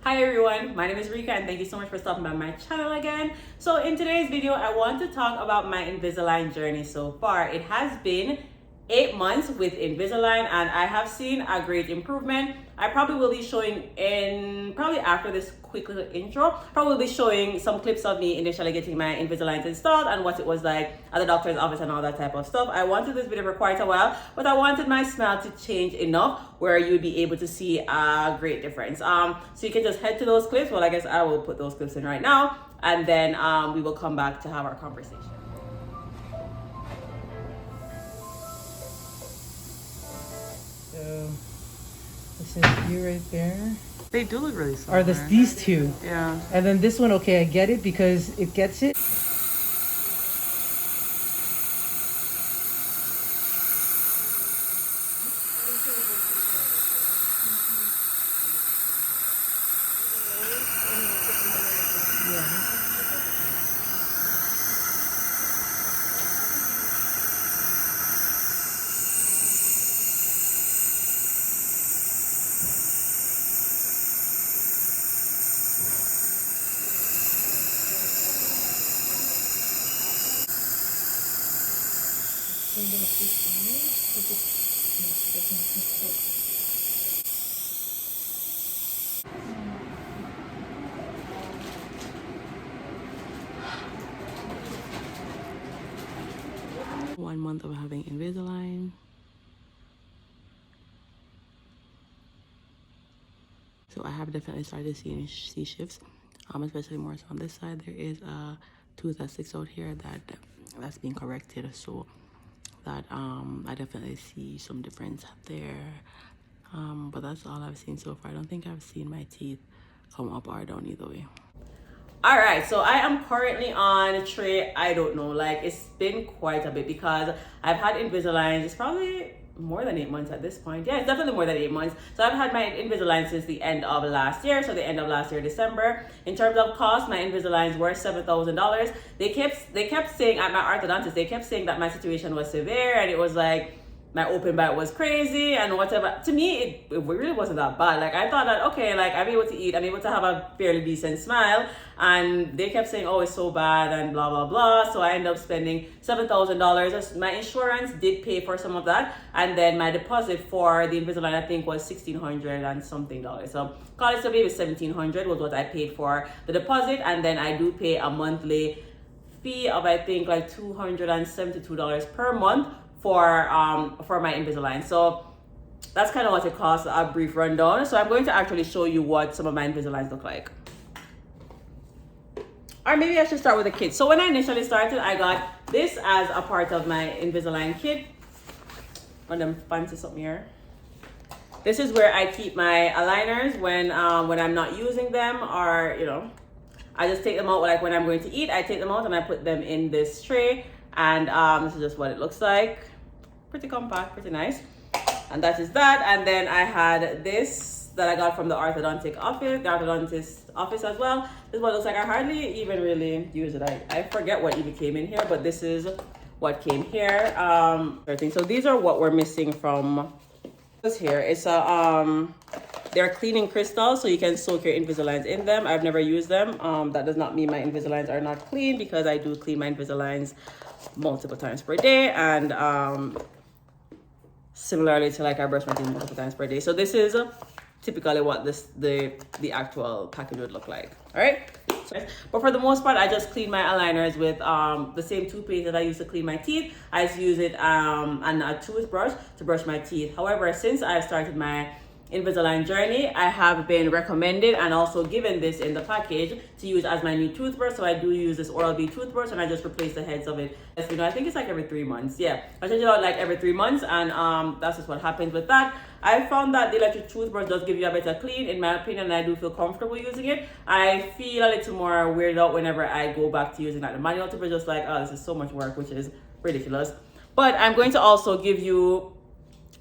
Hi everyone, my name is Rika and thank you so much for stopping by my channel again. So in today's video, I want to talk about my Invisalign journey so far. It has been 8 months with Invisalign and I have seen a great improvement. I probably will be showing probably after this quick little intro, probably showing some clips of me initially getting my Invisalign installed and what it was like at the doctor's office and all that type of stuff. I wanted this video for quite a while, but I wanted my smile to change enough where you'd be able to see a great difference. So you can just head to those clips. Well, I guess I will put those clips in right now and then we will come back to have our conversation. So this is you right there. They do look really similar. Or these two. Yeah. And then this one, okay, I get it because it gets it. One month of having Invisalign. So I have definitely started to see shifts, especially more so on this side. There is a tooth that sticks out here that's being corrected, so that I definitely see some difference there. But that's all I've seen so far. I don't think I've seen my teeth come up or down either way. All right, so I am currently on tray, I don't know, like it's been quite a bit because I've had Invisalign. It's probably more than 8 months at this point. Yeah, it's definitely more than 8 months. So I've had my Invisalign since the end of last year, so the end of last year, December. In terms of cost, my Invisaligns were $7,000. They kept saying at my orthodontist, they kept saying that my situation was severe and it was like my open bite was crazy and whatever. To me, it really wasn't that bad. Like I thought that, okay, like I'm able to eat, I'm able to have a fairly decent smile. And they kept saying, oh, it's so bad and blah, blah, blah. So I ended up spending $7,000. My insurance did pay for some of that. And then my deposit for the Invisalign, I think, was $1,600 and something dollars. So call it maybe $1,700 was what I paid for the deposit. And then I do pay a monthly fee of, I think, like $272 per month for my Invisalign. So that's kind of what it costs, a brief rundown. So I'm going to actually show you what some of my Invisaligns look like. Or maybe I should start with the kit. So when I initially started, I got this as a part of my Invisalign kit. One of them fancy something here. This is where I keep my aligners when I'm not using them, or I just take them out. Like when I'm going to eat, I take them out and I put them in this tray. And this is just what it looks like. Pretty compact, pretty nice. And that is that. And then I had this that I got from the orthodontist office as well. This is what it looks like. I hardly even really use it. I forget what even came in here, but this is what came here. So these are what we're missing from this here. It's they're cleaning crystals, so you can soak your Invisaligns in them. I've never used them. That does not mean my Invisaligns are not clean, because I do clean my Invisaligns multiple times per day, and similarly to like I brush my teeth multiple times per day. So this is typically what the actual package would look like. All right. But for the most part, I just clean my aligners with the same toothpaste that I use to clean my teeth. I just use it and a toothbrush to brush my teeth. However, since I started my Invisalign Journey, I have been recommended and also given this in the package to use as my new toothbrush. So I do use this Oral-B toothbrush, and I just replace the heads of it. I think it's like every 3 months. Yeah, I change it out like every 3 months, and that's just what happens with that. I found that the electric toothbrush does give you a better clean, in my opinion, and I do feel comfortable using it. I feel a little more weirded out whenever I go back to using like the manual toothbrush, just like, oh, this is so much work, which is ridiculous. But I'm going to also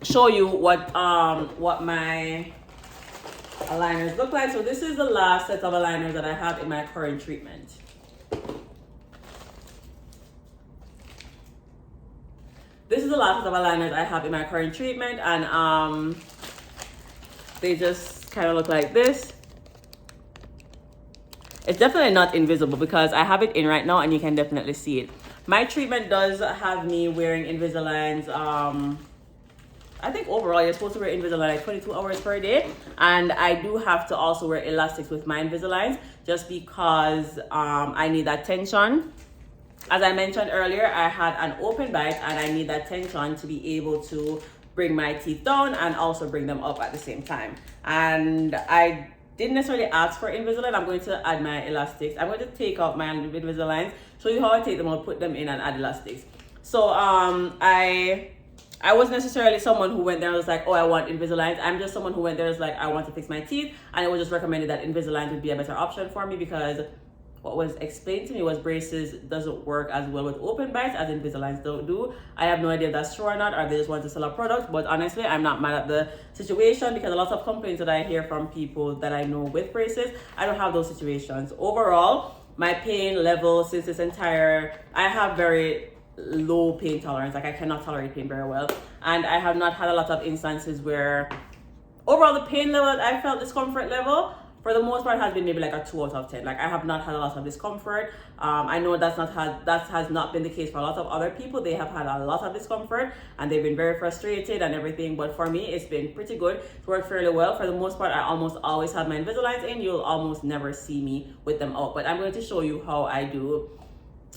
show you what my aligners look like. So this is the last set of aligners that I have in my current treatment. This is the last set of aligners I have in my current treatment, and they just kind of look like this. It's definitely not invisible because I have it in right now and you can definitely see it. My treatment does have me wearing Invisaligns. I think overall you're supposed to wear Invisalign like 22 hours per day, and I do have to also wear elastics with my Invisaligns just because I need that tension. As I mentioned earlier, I had an open bite and I need that tension to be able to bring my teeth down and also bring them up at the same time. And I didn't necessarily ask for Invisalign. I'm going to add my elastics. I'm going to take out my Invisaligns, show you how I take them out, put them in and add elastics. So I wasn't necessarily someone who went there and was like, oh, I want Invisalign. I'm just someone who went there and was like, I want to fix my teeth. And it was just recommended that Invisalign would be a better option for me because what was explained to me was braces doesn't work as well with open bites as Invisaligns don't do. I have no idea if that's true or not, or they just want to sell a product. But honestly, I'm not mad at the situation because a lot of complaints that I hear from people that I know with braces, I don't have those situations. Overall, my pain level since this entire, I have very low pain tolerance. Like I cannot tolerate pain very well. And I have not had a lot of instances where overall the pain level that I felt discomfort level for the most part has been maybe like a 2 out of 10. Like I have not had a lot of discomfort. I know that has not been the case for a lot of other people. They have had a lot of discomfort and they've been very frustrated and everything. But for me, it's been pretty good. It's worked fairly well. For the most part, I almost always have my Invisaligns in. You'll almost never see me with them out. But I'm going to show you how I do.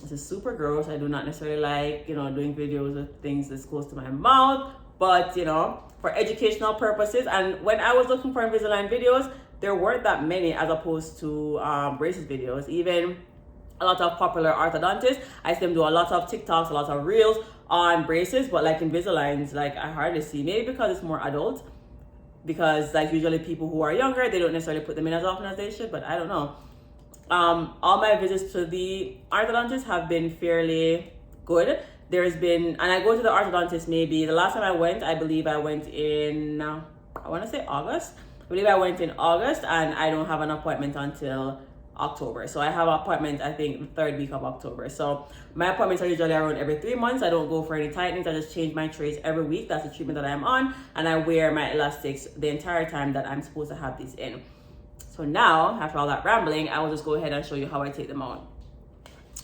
This is super gross. I do not necessarily like, doing videos of things that's close to my mouth. But, for educational purposes. And when I was looking for Invisalign videos, there weren't that many as opposed to braces videos. Even a lot of popular orthodontists, I see them do a lot of TikToks, a lot of reels on braces, but like Invisaligns, like I hardly see. Maybe because it's more adult, because like usually people who are younger, they don't necessarily put them in as often as they should, but I don't know. All my visits to the orthodontist have been fairly good. There's been, and I go to the orthodontist maybe, the last time I went, I believe I went in, I want to say August. I believe I went in August and I don't have an appointment until October. So I have an appointment, I think, the 3rd week of October. So my appointments are usually around every 3 months. I don't go for any tightenings. I just change my trays every week. That's the treatment that I'm on. And I wear my elastics the entire time that I'm supposed to have these in. So now, after all that rambling, I will just go ahead and show you how I take them out.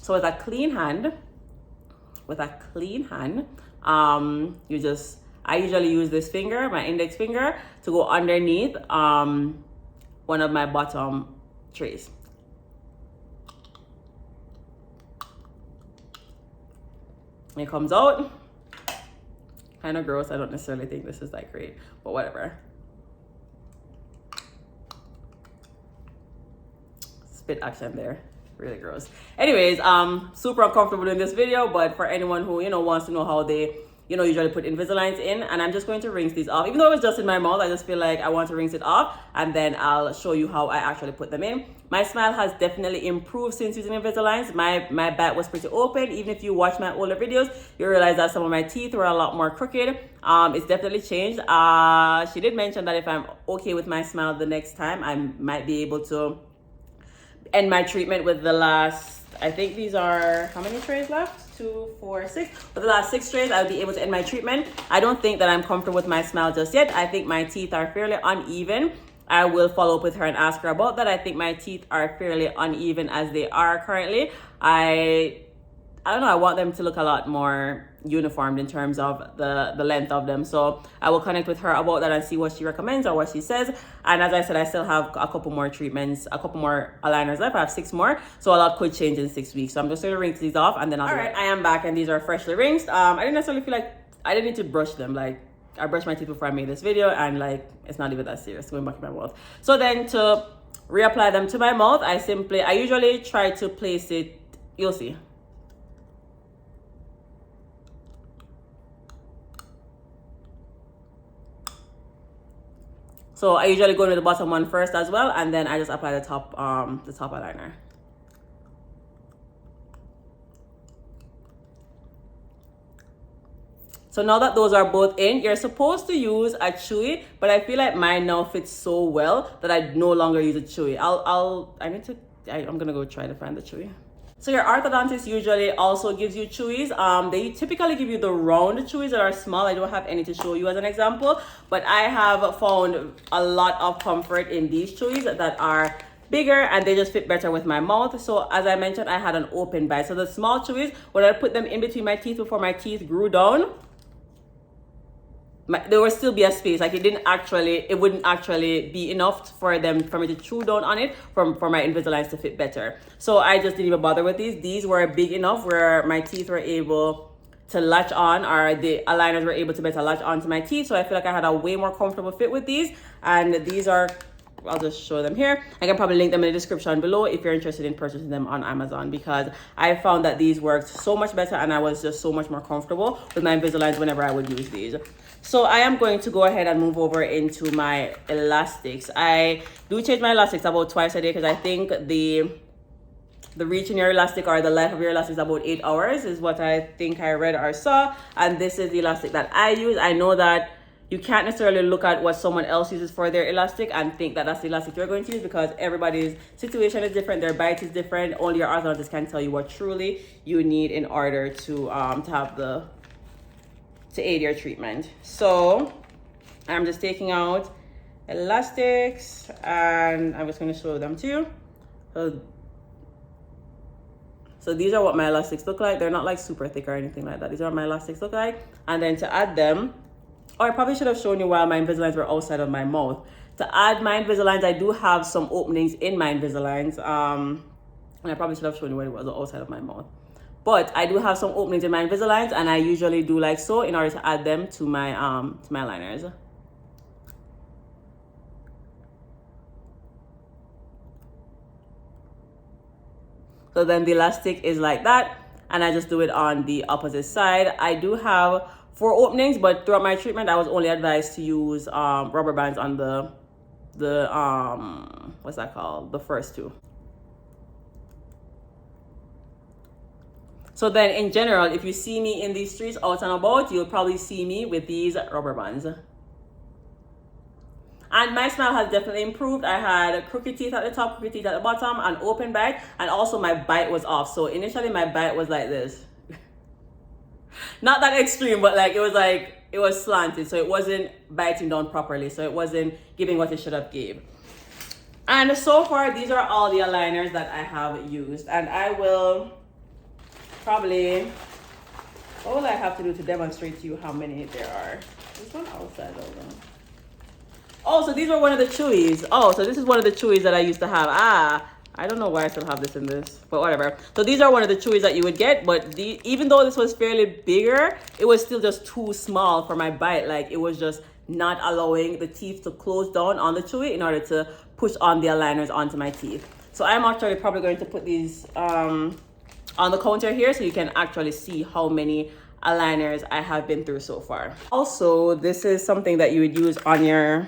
So with a clean hand, I usually use this finger, my index finger, to go underneath one of my bottom trays. It comes out. Kind of gross. I don't necessarily think this is that great, but whatever. Spit action there. Really gross. Anyways, super uncomfortable in this video, but for anyone who, wants to know how they, usually put Invisaligns in, and I'm just going to rinse these off. Even though it was just in my mouth, I just feel like I want to rinse it off, and then I'll show you how I actually put them in. My smile has definitely improved since using Invisaligns. My bite was pretty open. Even if you watch my older videos, you realize that some of my teeth were a lot more crooked. It's definitely changed. She did mention that if I'm okay with my smile the next time, I might be able to end my treatment with the last, I think these are, how many trays left? 2, 4, 6. For the last 6 trays, I'll be able to end my treatment. I don't think that I'm comfortable with my smile just yet. I think my teeth are fairly uneven. I will follow up with her and ask her about that. I think my teeth are fairly uneven as they are currently. I don't know, I want them to look a lot more uniformed in terms of the length of them. So I will connect with her about that and see what she recommends or what she says. And as I said, I still have a couple more treatments, a couple more aligners left. I have 6 more, so a lot could change in 6 weeks. So I'm just going to rinse these off and then All right, I am back and these are freshly rinsed. I didn't necessarily feel like I didn't need to brush them. Like I brushed my teeth before I made this video and like it's not even that serious going back in my mouth. So then to reapply them to my mouth, I usually try to place it, you'll see. So I usually go into the bottom one first as well, and then I just apply the top eyeliner. So now that those are both in, you're supposed to use a chewy, but I feel like mine now fits so well that I no longer use a chewy. I'm gonna go try to find the chewy. So your orthodontist usually also gives you chewies. They typically give you the round chewies that are small. I don't have any to show you as an example, but I have found a lot of comfort in these chewies that are bigger and they just fit better with my mouth. So as I mentioned, I had an open bite. So the small chewies, when I put them in between my teeth before my teeth grew down, there would still be a space. Like it wouldn't actually be enough for me to chew down on it for my Invisaligns to fit better. So I just didn't even bother with these. These were big enough where my teeth were able to latch on, or the aligners were able to better latch onto my teeth. So I feel like I had a way more comfortable fit with these. And these are, I'll just show them here. I can probably link them in the description below if you're interested in purchasing them on Amazon, because I found that these worked so much better and I was just so much more comfortable with my Invisaligns whenever I would use these. So I am going to go ahead and move over into my elastics. I do change my elastics about twice a day because I think the reach in your elastic, or the life of your elastic, is about 8 hours is what I think I read or saw. And this is the elastic that I use. I know that you can't necessarily look at what someone else uses for their elastic and think that that's the elastic you're going to use, because everybody's situation is different, their bite is different. Only your orthodontist can tell you what truly you need in order to aid your treatment. So I'm just taking out elastics and I'm just going to show them to you. So these are what my elastics look like. They're not like super thick or anything like that. These are what my elastics look like. And then to add them, or I probably should have shown you while my Invisaligns were outside of my mouth. To add my Invisaligns, I do have some openings in my Invisaligns. And I probably should have shown you when it was outside of my mouth. But I do have some openings in my Invisaligns, and I usually do like so in order to add them to my liners. So then the elastic is like that, and I just do it on the opposite side. I do have 4 openings, but throughout my treatment, I was only advised to use rubber bands on the what's that called? The first 2. So then in general, if you see me in these streets out and about, you'll probably see me with these rubber bands. And my smile has definitely improved. I had crooked teeth at the top, crooked teeth at the bottom, an open bite, and also my bite was off. So initially my bite was like this. Not that extreme, but like it was slanted. So it wasn't biting down properly. So it wasn't giving what it should have gave. And so far, these are all the aligners that I have used. And I will probably, what will I have to do to demonstrate to you how many there are? This one outside over. Oh, so these were one of the chewies. Oh, so this is one of the chewies that I used to have. I don't know why I still have this in this, but whatever. So these are one of the chewies that you would get, but even though this was fairly bigger, it was still just too small for my bite. Like, it was just not allowing the teeth to close down on the chewy in order to push on the aligners onto my teeth. So I'm actually probably going to put these on the counter here so you can actually see how many aligners I have been through so far. Also, this is something that you would use on your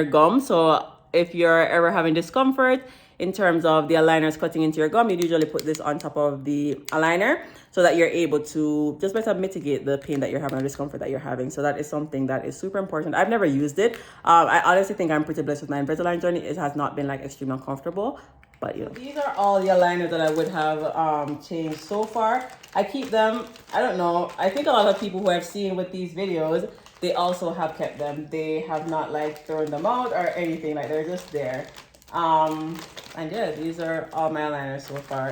gum. So if you're ever having discomfort in terms of the aligners cutting into your gum, you usually put this on top of the aligner so that you're able to just better mitigate the pain that you're having or discomfort that you're having. So that is something that is super important. I've never used it. I honestly think I'm pretty blessed with my Invisalign journey. It has not been like extremely uncomfortable, but you know. These are all the aligners that I would have changed so far. I keep them, I don't know, I think a lot of people who I've seen with these videos, they also have kept them. They have not like thrown them out or anything, like they're just there. And yeah, these are all my aligners so far.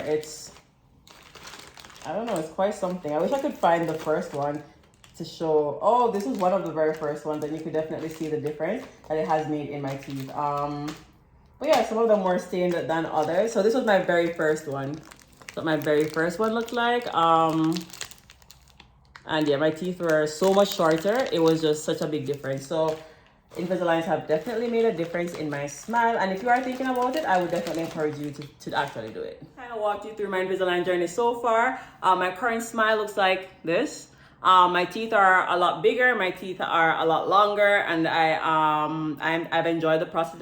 I don't know, it's quite something. I wish I could find the first one to show. Oh, this is one of the very first ones, and you could definitely see the difference that it has made in my teeth. But yeah, some of them more stained than others. So this was my very first one. That's what my very first one looked like. And yeah, my teeth were so much shorter. It was just such a big difference. So Invisaligns have definitely made a difference in my smile. And if you are thinking about it, I would definitely encourage you to actually do it. I kind of walked you through my Invisalign journey so far. My current smile looks like this. My teeth are a lot bigger. My teeth are a lot longer. And I've enjoyed the process.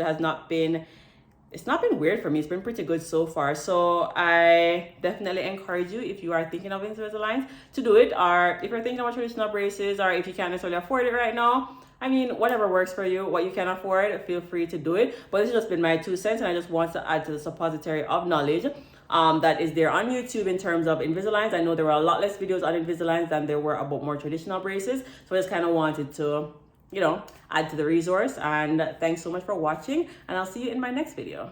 It's not been weird for me. It's been pretty good so far. So I definitely encourage you, if you are thinking of Invisalign, to do it. Or if you're thinking about traditional braces, or if you can't necessarily afford it right now, I mean, whatever works for you, what you can afford, feel free to do it. But this has just been my 2 cents, and I just want to add to the suppository of knowledge that is there on YouTube in terms of Invisaligns. I know there were a lot less videos on Invisaligns than there were about more traditional braces. So I just kind of wanted to you know, add to the resource. And thanks so much for watching, and I'll see you in my next video.